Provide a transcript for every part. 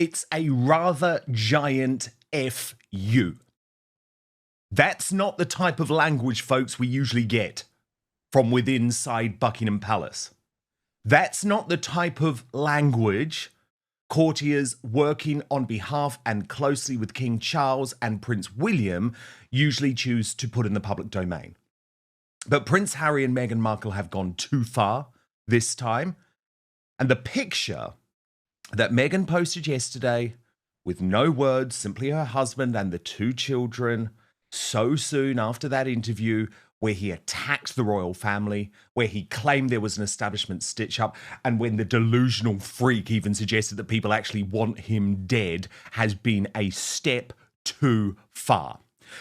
It's a rather giant F-U. That's not the type of language, folks, we usually get from within inside Buckingham Palace. That's not the type of language courtiers working on behalf and closely with King Charles and Prince William usually choose to put in the public domain. But Prince Harry and Meghan Markle have gone too far this time. And the picture that Meghan posted yesterday, with no words, simply her husband and the 2 children, so soon after that interview where he attacked the royal family, where he claimed there was an establishment stitch-up, and when the delusional freak even suggested that people actually want him dead, has been a step too far.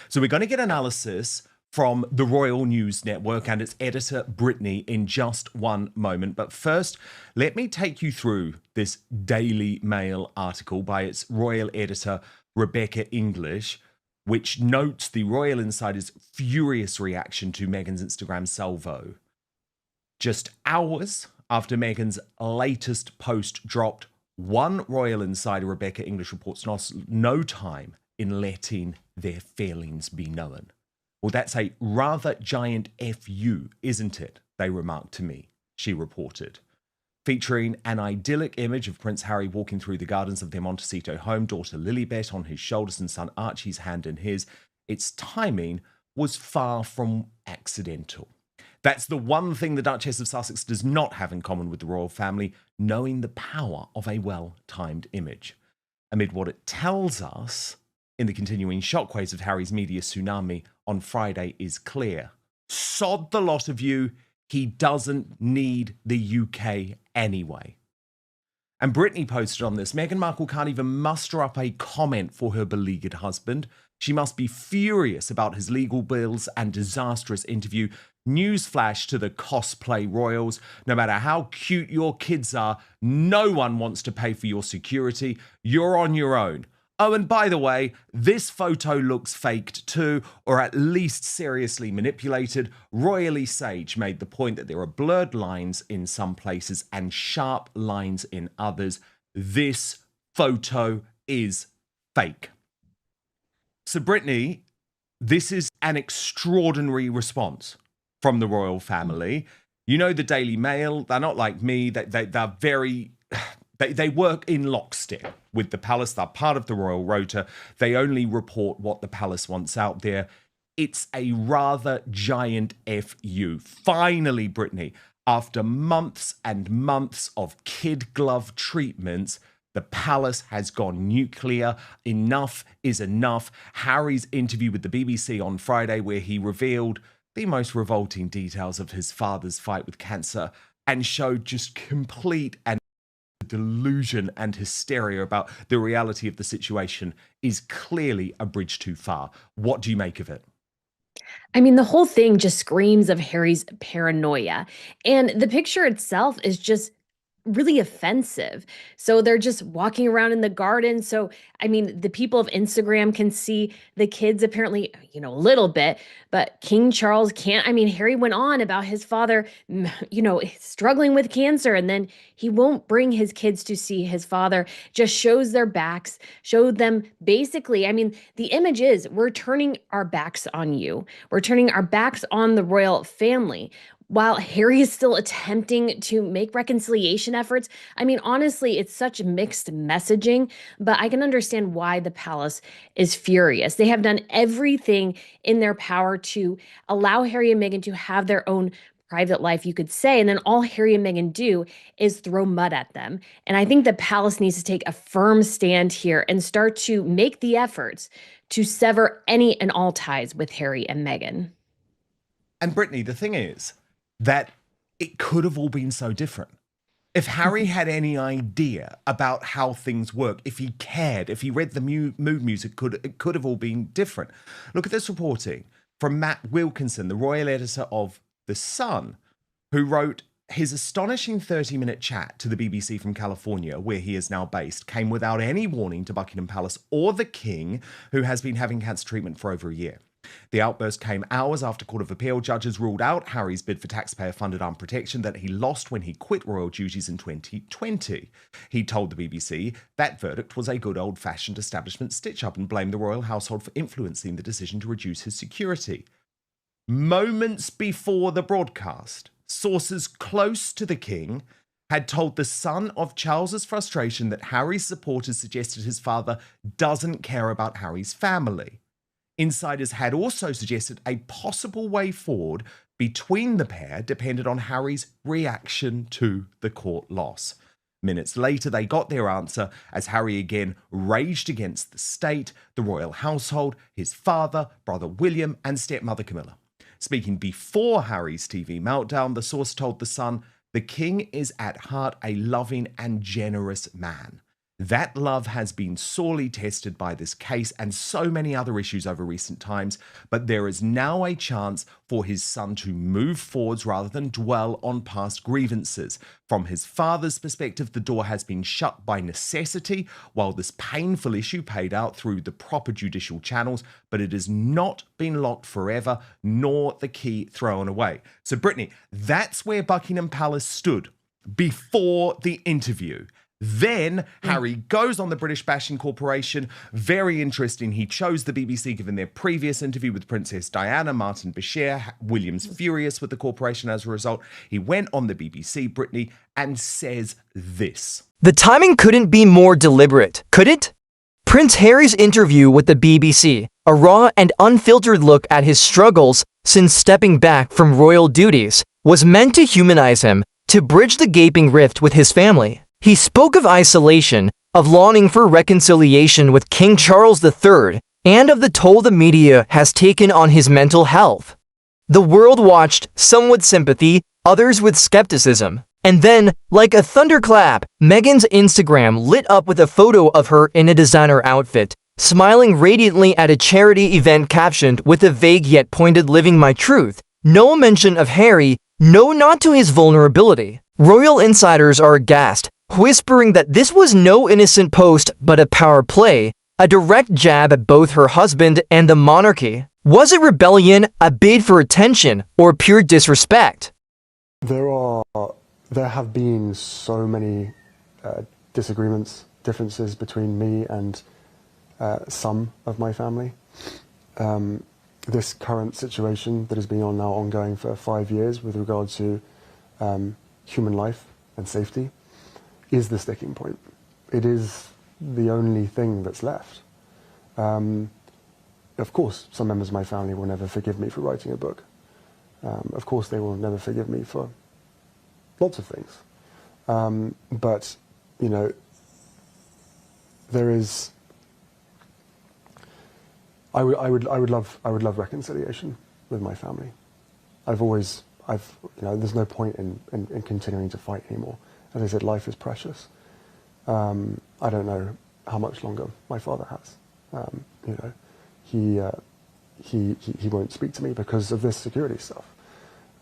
So we're going to get analysis from the Royal News Network and its editor, Brittany, in just one moment. But first, let me take you through this Daily Mail article by its royal editor, Rebecca English, which notes the Royal Insider's furious reaction to Meghan's Instagram salvo. Just hours after Meghan's latest post dropped, one Royal Insider, Rebecca English, reports lost no time in letting their feelings be known. Well, that's a rather giant FU, isn't it? They remarked to me, she reported. Featuring an idyllic image of Prince Harry walking through the gardens of their Montecito home, daughter Lilibet on his shoulders and son Archie's hand in his, its timing was far from accidental. That's the one thing the Duchess of Sussex does not have in common with the royal family, knowing the power of a well-timed image. Amid what it tells us in the continuing shockwaves of Harry's media tsunami on Friday is clear. Sod the lot of you. He doesn't need the UK anyway. And Brittany posted on this, Meghan Markle can't even muster up a comment for her beleaguered husband. She must be furious about his legal bills and disastrous interview. Newsflash to the cosplay royals, no matter how cute your kids are, no one wants to pay for your security. You're on your own. Oh, and by the way, this photo looks faked too, or at least seriously manipulated. Royally Sage made the point that there are blurred lines in some places and sharp lines in others. This photo is fake. So, Brittany, this is an extraordinary response from the royal family. You know, the Daily Mail, they're not like me. They're very... They work in lockstep with the palace. They're part of the royal rota. They only report what the palace wants out there. It's a rather giant FU. Finally, Brittany, after months and months of kid glove treatments, the palace has gone nuclear. Enough is enough. Harry's interview with the BBC on Friday, where he revealed the most revolting details of his father's fight with cancer and showed just complete and delusion and hysteria about the reality of the situation, is clearly a bridge too far. What do you make of it? I mean, the whole thing just screams of Harry's paranoia. And the picture itself is just really offensive. So they're just walking around in the garden. So, I mean, the people of Instagram can see the kids apparently, a little bit, but King Charles can't. I mean, Harry went on about his father, struggling with cancer, and then he won't bring his kids to see his father, just shows their backs, showed them basically. I mean, the image is we're turning our backs on you. We're turning our backs on the royal family. While Harry is still attempting to make reconciliation efforts, I mean, honestly, it's such mixed messaging, but I can understand why the palace is furious. They have done everything in their power to allow Harry and Meghan to have their own private life, you could say, and then all Harry and Meghan do is throw mud at them. And I think the palace needs to take a firm stand here and start to make the efforts to sever any and all ties with Harry and Meghan. And Brittany, the thing is that it could have all been so different. If Harry had any idea about how things work, if he cared, if he read the mood music, it could have all been different. Look at this reporting from Matt Wilkinson, the royal editor of The Sun, who wrote, his astonishing 30-minute chat to the BBC from California, where he is now based, came without any warning to Buckingham Palace or the King, who has been having cancer treatment for over a year. The outburst came hours after Court of Appeal judges ruled out Harry's bid for taxpayer-funded armed protection that he lost when he quit royal duties in 2020. He told the BBC that verdict was a good old-fashioned establishment stitch-up and blamed the royal household for influencing the decision to reduce his security. Moments before the broadcast, sources close to the king had told The Sun of Charles's frustration that Harry's supporters suggested his father doesn't care about Harry's family. Insiders had also suggested a possible way forward between the pair depended on Harry's reaction to the court loss. Minutes later, they got their answer as Harry again raged against the state, the royal household, his father, brother William, and stepmother Camilla. Speaking before Harry's TV meltdown, the source told The Sun, "The king is at heart a loving and generous man. That love has been sorely tested by this case and so many other issues over recent times, but there is now a chance for his son to move forwards rather than dwell on past grievances. From his father's perspective, the door has been shut by necessity while this painful issue played out through the proper judicial channels, but it has not been locked forever, nor the key thrown away." So, Brittany, that's where Buckingham Palace stood before the interview. Then Harry goes on the British Bashing Corporation. Very interesting. He chose the BBC given their previous interview with Princess Diana, Martin Bashir. William's furious with the corporation as a result. He went on the BBC, Brittany, and says this. The timing couldn't be more deliberate, could it? Prince Harry's interview with the BBC, a raw and unfiltered look at his struggles since stepping back from royal duties, was meant to humanize him, to bridge the gaping rift with his family. He spoke of isolation, of longing for reconciliation with King Charles III, and of the toll the media has taken on his mental health. The world watched, some with sympathy, others with skepticism. And then, like a thunderclap, Meghan's Instagram lit up with a photo of her in a designer outfit, smiling radiantly at a charity event captioned with a vague yet pointed "Living My Truth." No mention of Harry, no nod to his vulnerability. Royal insiders are aghast, whispering that this was no innocent post but a power play, a direct jab at both her husband and the monarchy. Was it rebellion, a bid for attention, or pure disrespect? There have been so many disagreements, differences between me and some of my family. This current situation that has been ongoing for 5 years with regard to human life and safety is the sticking point. It is the only thing that's left. Of course, some members of my family will never forgive me for writing a book. Of course, they will never forgive me for lots of things. But, you know, there is... I would love reconciliation with my family. There's no point in continuing to fight anymore. As I said, life is precious. I don't know how much longer my father has. He won't speak to me because of this security stuff.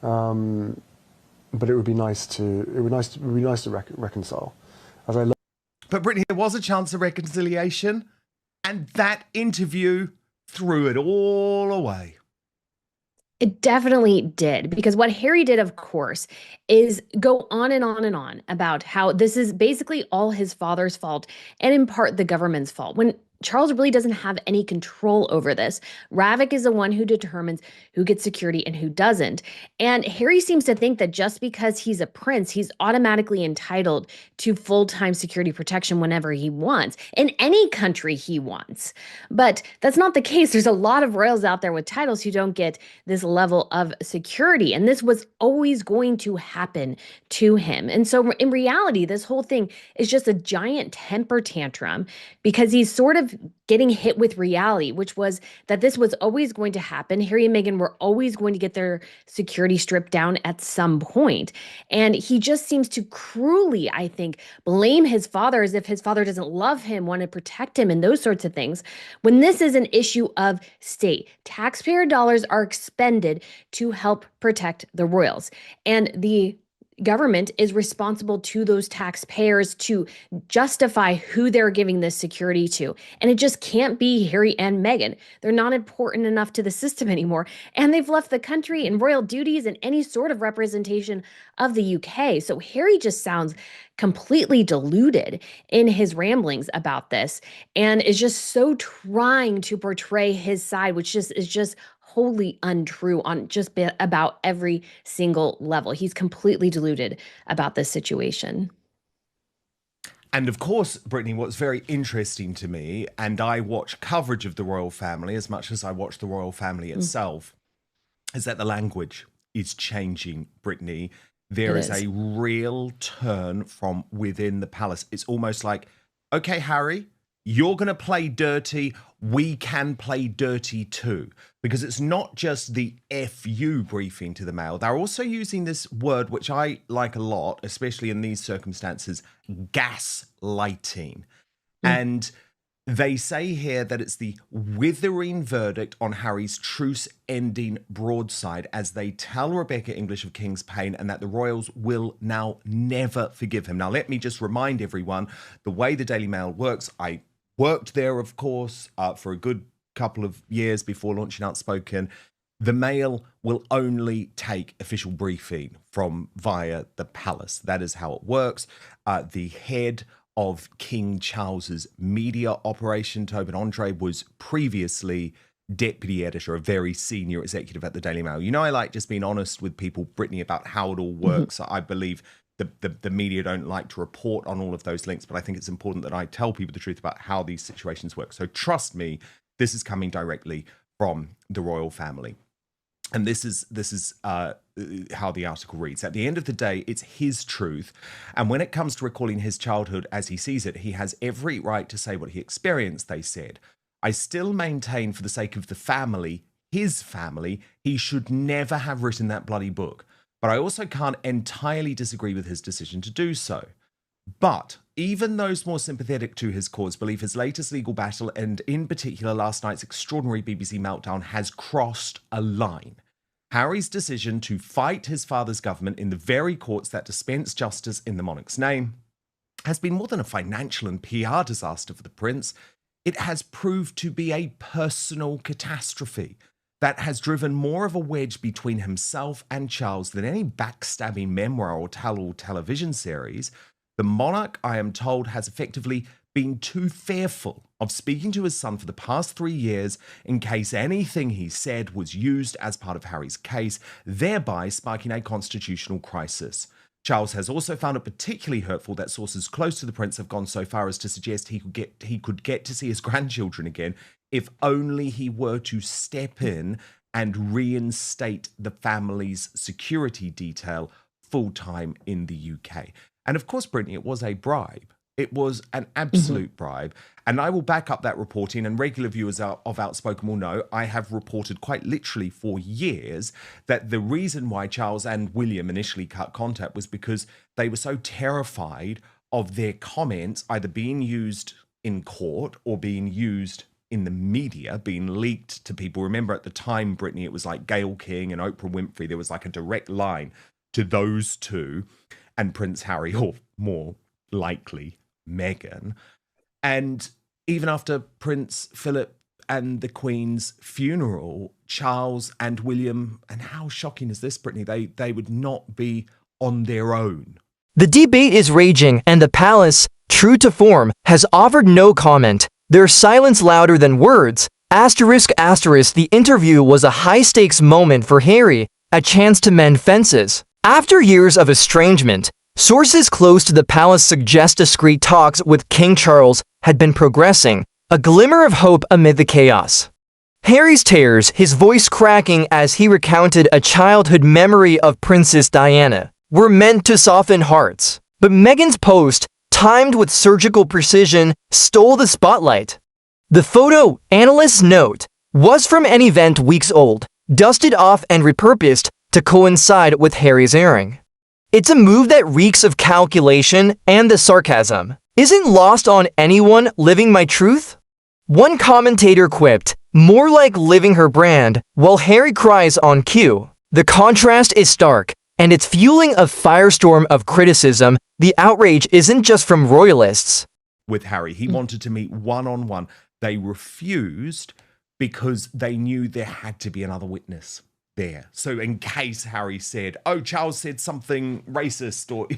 But it would be nice to reconcile. But Brittany, there was a chance of reconciliation, and that interview threw it all away. It definitely did, because what Harry did, of course, is go on and on and on about how this is basically all his father's fault and in part the government's fault, when Charles really doesn't have any control over this. Ravik is the one who determines who gets security and who doesn't. And Harry seems to think that just because he's a prince, he's automatically entitled to full-time security protection whenever he wants, in any country he wants. But that's not the case. There's a lot of royals out there with titles who don't get this level of security. And this was always going to happen to him. And so in reality, this whole thing is just a giant temper tantrum because he's sort of getting hit with reality, which was that this was always going to happen. Harry and Meghan were always going to get their security stripped down at some point. And he just seems to cruelly, I think, blame his father as if his father doesn't love him, want to protect him, and those sorts of things, when this is an issue of state. Taxpayer dollars are expended to help protect the royals. And the government is responsible to those taxpayers to justify who they're giving this security to. And it just can't be Harry and Meghan. They're not important enough to the system anymore. And they've left the country and royal duties and any sort of representation of the UK. So Harry just sounds completely deluded in his ramblings about this and is just so trying to portray his side, which just is just wholly untrue on just about every single level. He's completely deluded about this situation. And of course, Brittany, what's very interesting to me, and I watch coverage of the royal family as much as I watch the royal family itself, is that the language is changing, Brittany. There is a real turn from within the palace. It's almost like, okay, Harry, you're going to play dirty. We can play dirty too. Because it's not just the FU briefing to the Mail. They're also using this word, which I like a lot, especially in these circumstances, gaslighting. And they say here that it's the withering verdict on Harry's truce-ending broadside as they tell Rebecca English of King's Pain and that the royals will now never forgive him. Now, let me just remind everyone, the way the Daily Mail works, I worked there, of course, for a good couple of years before launching Outspoken. The Mail will only take official briefing from via the palace. That is how it works. The head of King Charles's media operation, Tobin Andre, was previously deputy editor, a very senior executive at the Daily Mail. You know, I like just being honest with people, Brittany, about how it all works. I believe the media don't like to report on all of those links, but I think it's important that I tell people the truth about how these situations work. So trust me, this is coming directly from the royal family. And this is how the article reads. At the end of the day, it's his truth. And when it comes to recalling his childhood as he sees it, he has every right to say what he experienced, they said. I still maintain, for the sake of the family, his family, he should never have written that bloody book. But I also can't entirely disagree with his decision to do so. But even those more sympathetic to his cause believe his latest legal battle, and in particular last night's extraordinary BBC meltdown, has crossed a line. Harry's decision to fight his father's government in the very courts that dispense justice in the monarch's name has been more than a financial and PR disaster for the prince. It has proved to be a personal catastrophe that has driven more of a wedge between himself and Charles than any backstabbing memoir or tell-all television series. The monarch, I am told, has effectively been too fearful of speaking to his son for the past 3 years in case anything he said was used as part of Harry's case, thereby sparking a constitutional crisis. Charles has also found it particularly hurtful that sources close to the prince have gone so far as to suggest he could get to see his grandchildren again if only he were to step in and reinstate the family's security detail full-time in the UK. And of course, Brittany, it was a bribe. It was an absolute bribe. And I will back up that reporting, and regular viewers of Outspoken will know I have reported quite literally for years that the reason why Charles and William initially cut contact was because they were so terrified of their comments either being used in court or being used in the media, being leaked to people. Remember at the time, Brittany, it was like Gayle King and Oprah Winfrey. There was like a direct line to those two and Prince Harry, or more likely Meghan. And even after Prince Philip and the Queen's funeral, Charles and William, and how shocking is this, Brittany, they would not be on their own. The debate is raging, and the palace, true to form, has offered no comment. Their silence louder than words. Asterisk asterisk, the interview was a high-stakes moment for Harry, a chance to mend fences. After years of estrangement, sources close to the palace suggest discreet talks with King Charles had been progressing, a glimmer of hope amid the chaos. Harry's tears, his voice cracking as he recounted a childhood memory of Princess Diana, were meant to soften hearts. But Meghan's post, timed with surgical precision, stole the spotlight. The photo, analysts note, was from an event weeks old, dusted off and repurposed to coincide with Harry's airing. It's a move that reeks of calculation, and the sarcasm isn't lost on anyone living my truth. One commentator quipped, more like living her brand, while Harry cries on cue. The contrast is stark, and it's fueling a firestorm of criticism. The outrage isn't just from royalists. With Harry, he wanted to meet one-on-one. They refused because they knew there had to be another witness there. So in case Harry said, oh, Charles said something racist, or,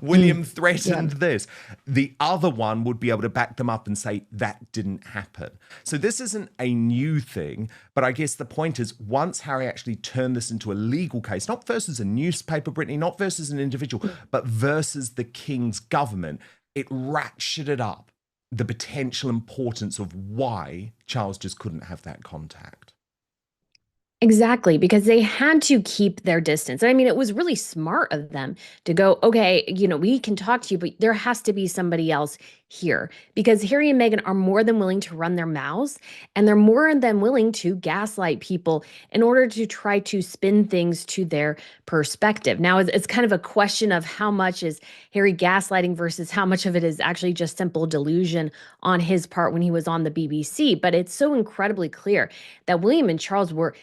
William threatened this, the other one would be able to back them up and say that didn't happen. So this isn't a new thing, but I guess the point is, once Harry actually turned this into a legal case, not versus a newspaper, Brittany, not versus an individual, but versus the king's government, it ratcheted up the potential importance of why Charles just couldn't have that contact. Exactly, because they had to keep their distance. I mean, it was really smart of them to go, okay, we can talk to you, but there has to be somebody else here, because Harry and Meghan are more than willing to run their mouths, and they're more than willing to gaslight people in order to try to spin things to their perspective. Now, it's kind of a question of how much is Harry gaslighting versus how much of it is actually just simple delusion on his part when he was on the BBC. But it's so incredibly clear that William and Charles were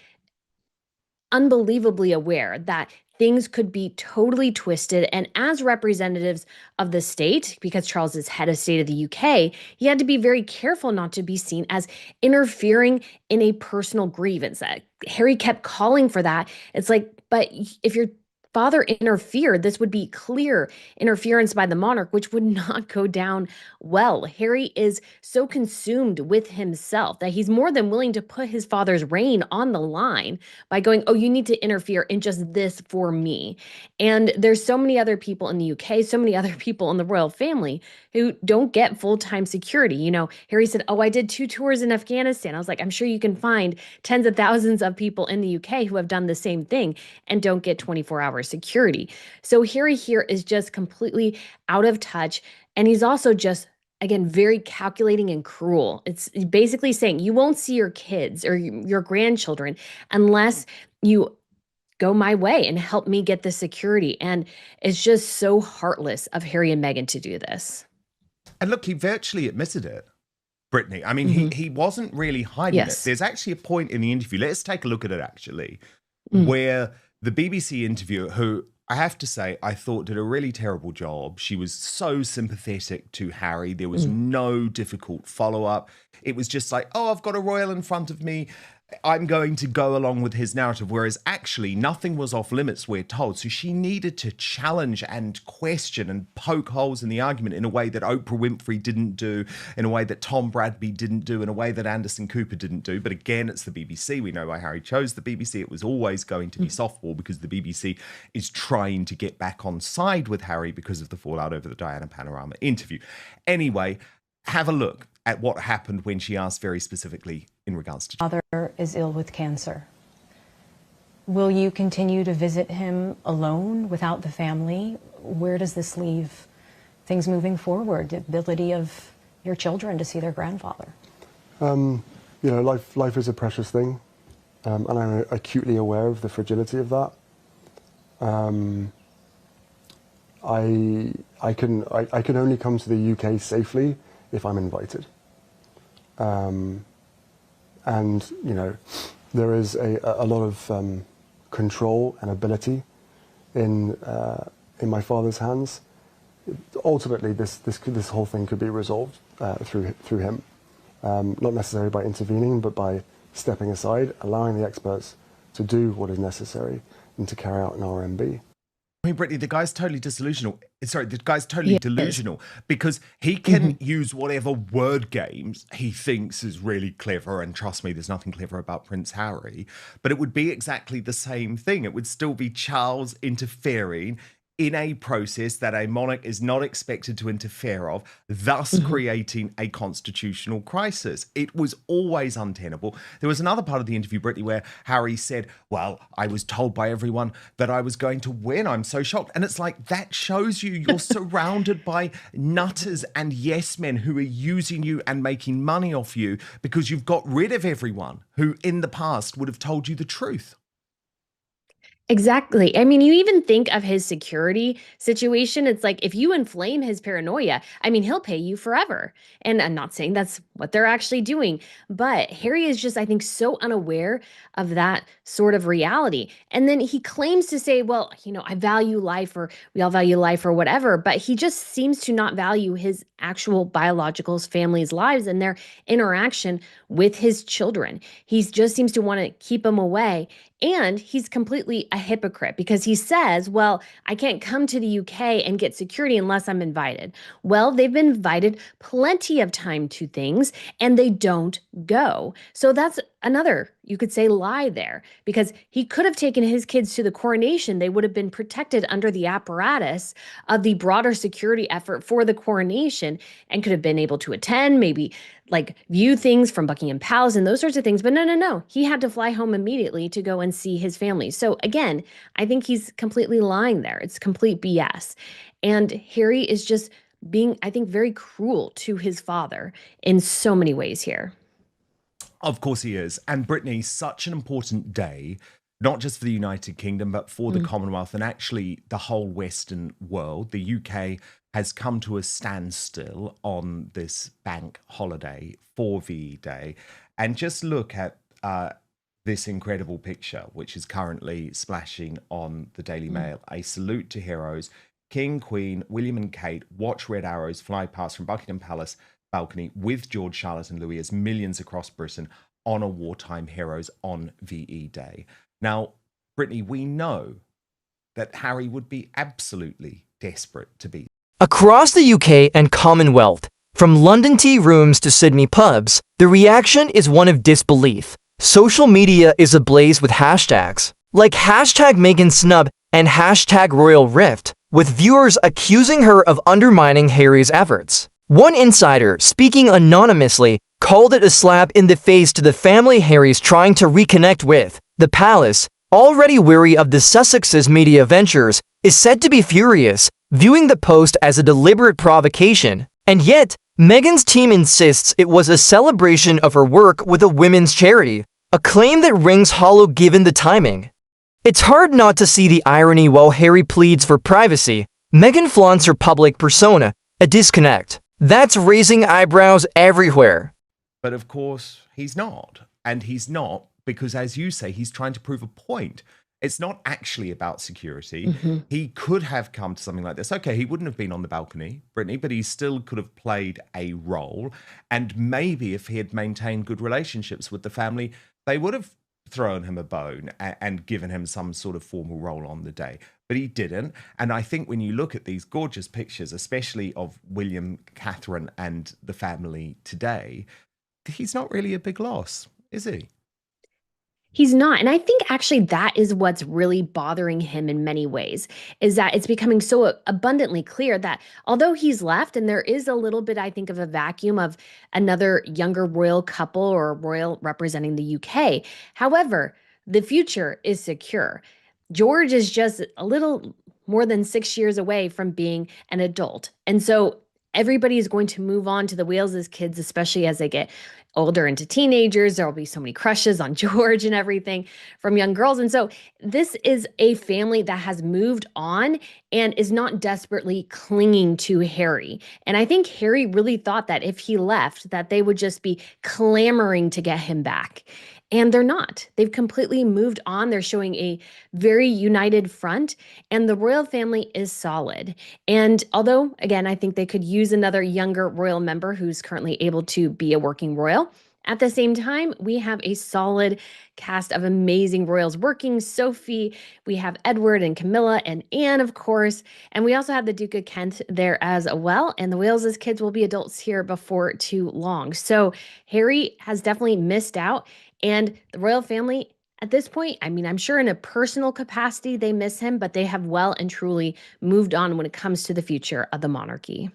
unbelievably aware that things could be totally twisted. And as representatives of the state, because Charles is head of state of the UK, he had to be very careful not to be seen as interfering in a personal grievance. Harry kept calling for that. It's like, but if your father interfered, this would be clear interference by the monarch, which would not go down well. Harry is so consumed with himself that he's more than willing to put his father's reign on the line by going, oh, you need to interfere in just this for me. And there's so many other people in the UK, so many other people in the royal family who don't get full-time security. Harry said, oh, I did 2 tours in Afghanistan. I was like, I'm sure you can find tens of thousands of people in the UK who have done the same thing and don't get 24-hour security. So Harry here is just completely out of touch. And he's also just, again, very calculating and cruel. It's basically saying you won't see your kids or your grandchildren unless you go my way and help me get the security. And it's just so heartless of Harry and Meghan to do this. And look, he virtually admitted it, Brittany. I mean, he wasn't really hiding it. There's actually a point in the interview, let's take a look at it actually, where the BBC interviewer, who I have to say, I thought did a really terrible job. She was so sympathetic to Harry. There was no difficult follow-up. It was just like, oh, I've got a royal in front of me. I'm going to go along with his narrative, whereas actually nothing was off limits, we're told. So she needed to challenge and question and poke holes in the argument in a way that Oprah Winfrey didn't do, in a way that Tom Bradby didn't do, in a way that Anderson Cooper didn't do. But again, it's the BBC. We know why Harry chose the BBC. It was always going to be softball because the BBC is trying to get back on side with Harry because of the fallout over the Diana Panorama interview. Anyway, have a look at what happened when she asked very specifically in regards to... Father is ill with cancer. Will you continue to visit him alone without the family? Where does this leave things moving forward, the ability of your children to see their grandfather? Life is a precious thing, and I'm acutely aware of the fragility of that. I can only come to the UK safely if I'm invited. And there is a lot of control and ability in my father's hands. Ultimately, this whole thing could be resolved through him, not necessarily by intervening, but by stepping aside, allowing the experts to do what is necessary and to carry out an RMB. I mean, Brittany, the guy's totally delusional. Sorry, the guy's totally delusional because he can use whatever word games he thinks is really clever. And trust me, there's nothing clever about Prince Harry, but it would be exactly the same thing. It would still be Charles interfering in a process that a monarch is not expected to interfere of, thus creating a constitutional crisis. It was always untenable. There was another part of the interview, Brittany, where Harry said, well, I was told by everyone that I was going to win. I'm so shocked. And it's like, that shows you you're surrounded by nutters and yes men who are using you and making money off you because you've got rid of everyone who in the past would have told you the truth. Exactly. I mean, you even think of his security situation. It's like if you inflame his paranoia, I mean, he'll pay you forever. And I'm not saying that's what they're actually doing, but Harry is just, I think, so unaware of that sort of reality. And then he claims to say, well, I value life, or we all value life, or whatever, but he just seems to not value his actual biological family's lives and their interaction with his children. He just seems to want to keep them away. And he's completely a hypocrite because he says, well, I can't come to the UK and get security unless I'm invited. Well, they've been invited plenty of time to things and they don't go. So that's another, you could say, lie there, because he could have taken his kids to the coronation. They would have been protected under the apparatus of the broader security effort for the coronation and could have been able to attend, maybe like view things from Buckingham Palace and those sorts of things. But no. He had to fly home immediately to go and see his family. So again, I think he's completely lying there. It's complete BS. And Harry is just being, I think, very cruel to his father in so many ways here. Of course he is. And Brittany, such an important day, not just for the United Kingdom, but for the Commonwealth and actually the whole Western world. The UK has come to a standstill on this bank holiday for VE Day. And just look at this incredible picture, which is currently splashing on the Daily Mail. A salute to heroes. King, Queen, William and Kate watch red arrows fly past from Buckingham Palace balcony with George, Charlotte and Louis as millions across Britain honor wartime heroes on VE Day. Now, Brittany, we know that Harry would be absolutely desperate to be. Across the UK and Commonwealth, from London tea rooms to Sydney pubs, the reaction is one of disbelief. Social media is ablaze with hashtags, like hashtag Meghan snub and hashtag royal rift, with viewers accusing her of undermining Harry's efforts. One insider, speaking anonymously, called it a slap in the face to the family Harry's trying to reconnect with. The palace, already weary of the Sussexes' media ventures, is said to be furious, viewing the post as a deliberate provocation. And yet, Meghan's team insists it was a celebration of her work with a women's charity, a claim that rings hollow given the timing. It's hard not to see the irony while Harry pleads for privacy. Meghan flaunts her public persona, a disconnect. That's raising eyebrows everywhere. But of course, he's not. And he's not because, as you say, he's trying to prove a point. It's not actually about security. He could have come to something like this. Okay, he wouldn't have been on the balcony, Brittany, but he still could have played a role. And maybe if he had maintained good relationships with the family, they would have thrown him a bone and given him some sort of formal role on the day. But he didn't. And I think when you look at these gorgeous pictures, especially of William, Catherine, and the family today, he's not really a big loss, is he? He's not. And I think actually that is what's really bothering him in many ways, is that it's becoming so abundantly clear that although he's left and there is a little bit, I think, of a vacuum of another younger royal couple or royal representing the UK, however, the future is secure. George is just a little more than 6 years away from being an adult. And so everybody is going to move on to the Wales' kids, especially as they get older into teenagers. There will be so many crushes on George and everything from young girls. And so this is a family that has moved on and is not desperately clinging to Harry. And I think Harry really thought that if he left, that they would just be clamoring to get him back. And they're not. They've completely moved on. They're showing a very united front, and the royal family is solid. And although, again, I think they could use another younger royal member who's currently able to be a working royal, at the same time, we have a solid cast of amazing royals working. Sophie, we have Edward and Camilla and Anne, of course. And we also have the Duke of Kent there as well. And the Wales' kids will be adults here before too long. So Harry has definitely missed out. And the royal family, at this point, I mean, I'm sure in a personal capacity, they miss him, but they have well and truly moved on when it comes to the future of the monarchy.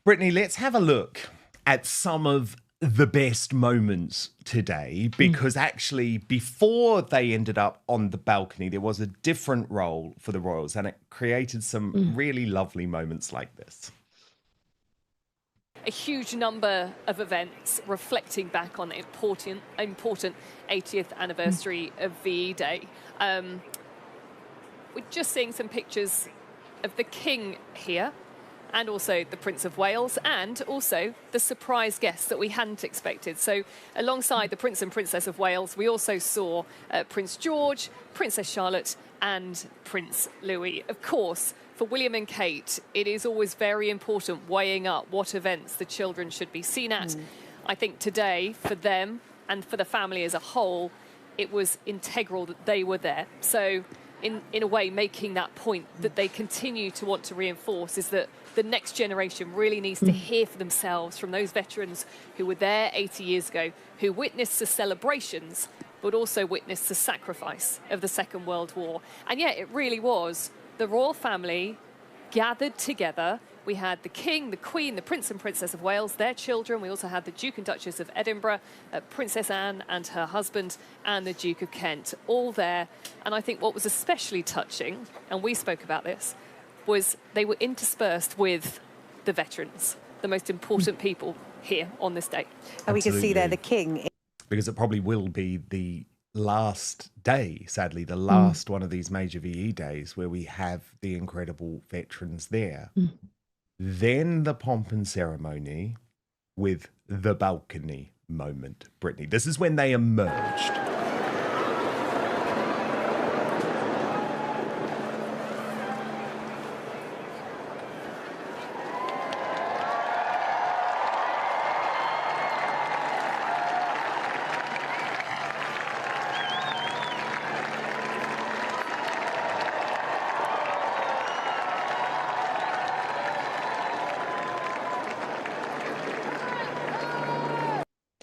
Brittany, let's have a look at some of the best moments today, because actually before they ended up on the balcony, there was a different role for the royals and it created some really lovely moments like this. a huge number of events reflecting back on the important 80th anniversary of VE Day. We're just seeing some pictures of the King here, and also the Prince of Wales, and also the surprise guests that we hadn't expected. So alongside the Prince and Princess of Wales, we also saw Prince George, Princess Charlotte, and Prince Louis. Of course, for William and Kate, it is always very important weighing up what events the children should be seen at. I think today, for them and for the family as a whole, it was integral that they were there. So in a way, making that point that they continue to want to reinforce is that the next generation really needs to hear for themselves from those veterans who were there 80 years ago, who witnessed the celebrations, but also witnessed the sacrifice of the Second World War. And yet it really was the royal family gathered together. We had the King, the Queen, the Prince and Princess of Wales, their children. We also had the Duke and Duchess of Edinburgh, Princess Anne and her husband, and the Duke of Kent, all there. And I think what was especially touching, and we spoke about this, was they were interspersed with the veterans, the most important people here on this day. And we can see there the King. Because it probably will be the last day, sadly, the last one of these major VE days where we have the incredible veterans there. Then the pomp and ceremony with the balcony moment, Brittany. This is when they emerged.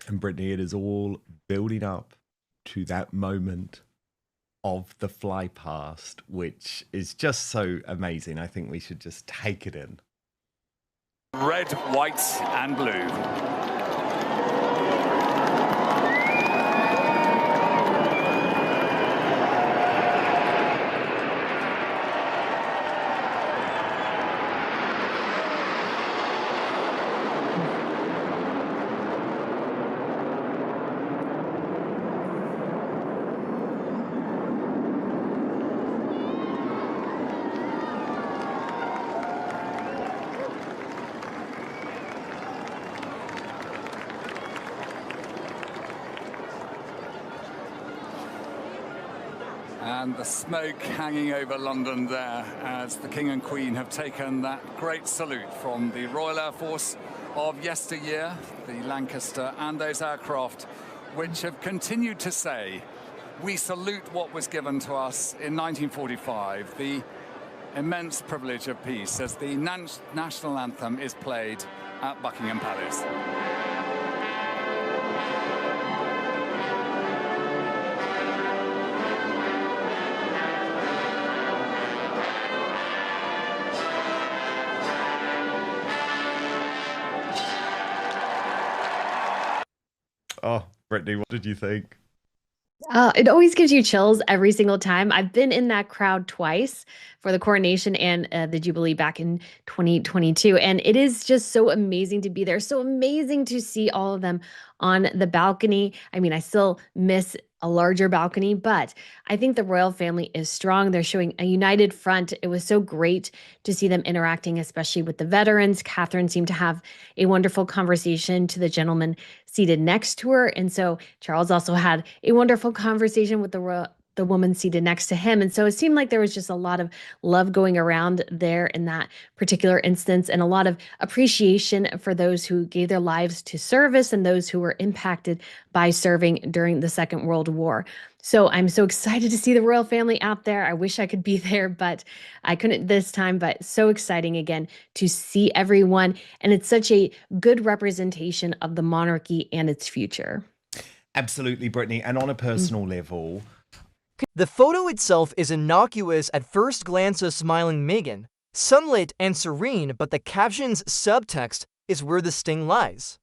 And Brittany, it is all building up to that moment of the fly past, which is just so amazing. I think we should just take it in. Red, white, and blue. And the smoke hanging over London there as the King and Queen have taken that great salute from the Royal Air Force of yesteryear, the Lancaster, and those aircraft which have continued to say, we salute what was given to us in 1945, the immense privilege of peace, as the national anthem is played at Buckingham Palace. Oh, Brittany, what did you think? It always gives you chills every single time. I've been in that crowd twice for the coronation and the Jubilee back in 2022. And it is just so amazing to be there. So amazing to see all of them on the balcony. I mean, I still miss a larger balcony, but I think the royal family is strong. They're showing a united front. It was so great to see them interacting, especially with the veterans. Catherine seemed to have a wonderful conversation to the gentleman seated next to her. And so Charles also had a wonderful conversation with the woman seated next to him. And so it seemed like there was just a lot of love going around there in that particular instance, and a lot of appreciation for those who gave their lives to service and those who were impacted by serving during the Second World War. So I'm so excited to see the royal family out there. I wish I could be there, but I couldn't this time. But so exciting again to see everyone. And it's such a good representation of the monarchy and its future. Absolutely, Brittany. And on a personal level, the photo itself is innocuous at first glance of smiling Meghan, sunlit and serene, but the caption's subtext is where the sting lies.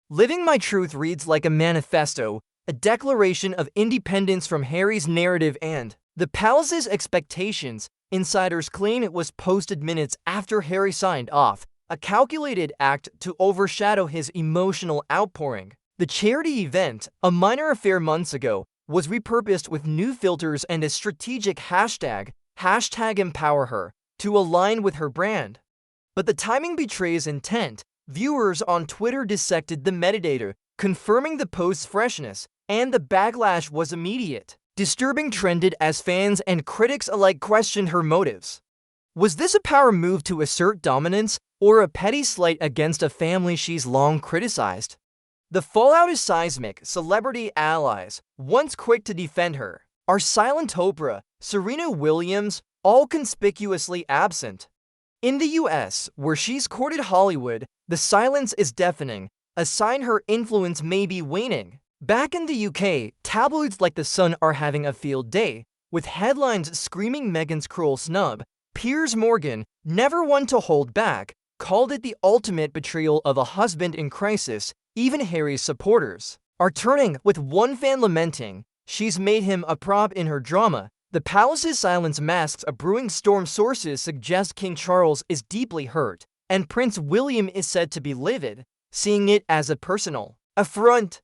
Living My Truth reads like a manifesto, a declaration of independence from Harry's narrative and the palace's expectations. Insiders claim it was posted minutes after Harry signed off, a calculated act to overshadow his emotional outpouring. The charity event, a minor affair months ago, was repurposed with new filters and a strategic hashtag, #EmpowerHer, to align with her brand. But the timing betrays intent. Viewers on Twitter dissected the metadata, confirming the post's freshness, and the backlash was immediate. Disturbing trended as fans and critics alike questioned her motives. Was this a power move to assert dominance, or a petty slight against a family she's long criticized? The fallout is seismic. Celebrity allies, once quick to defend her, are silent. Oprah, Serena Williams, all conspicuously absent. In the US, where she's courted Hollywood, the silence is deafening, a sign her influence may be waning. Back in the UK, tabloids like The Sun are having a field day, with headlines screaming Meghan's cruel snub. Piers Morgan, never one to hold back, called it the ultimate betrayal of a husband in crisis. Even Harry's supporters are turning, with one fan lamenting, "She's made him a prop in her drama." The palace's silence masks a brewing storm. Sources suggest King Charles is deeply hurt, and Prince William is said to be livid, seeing it as a personal affront.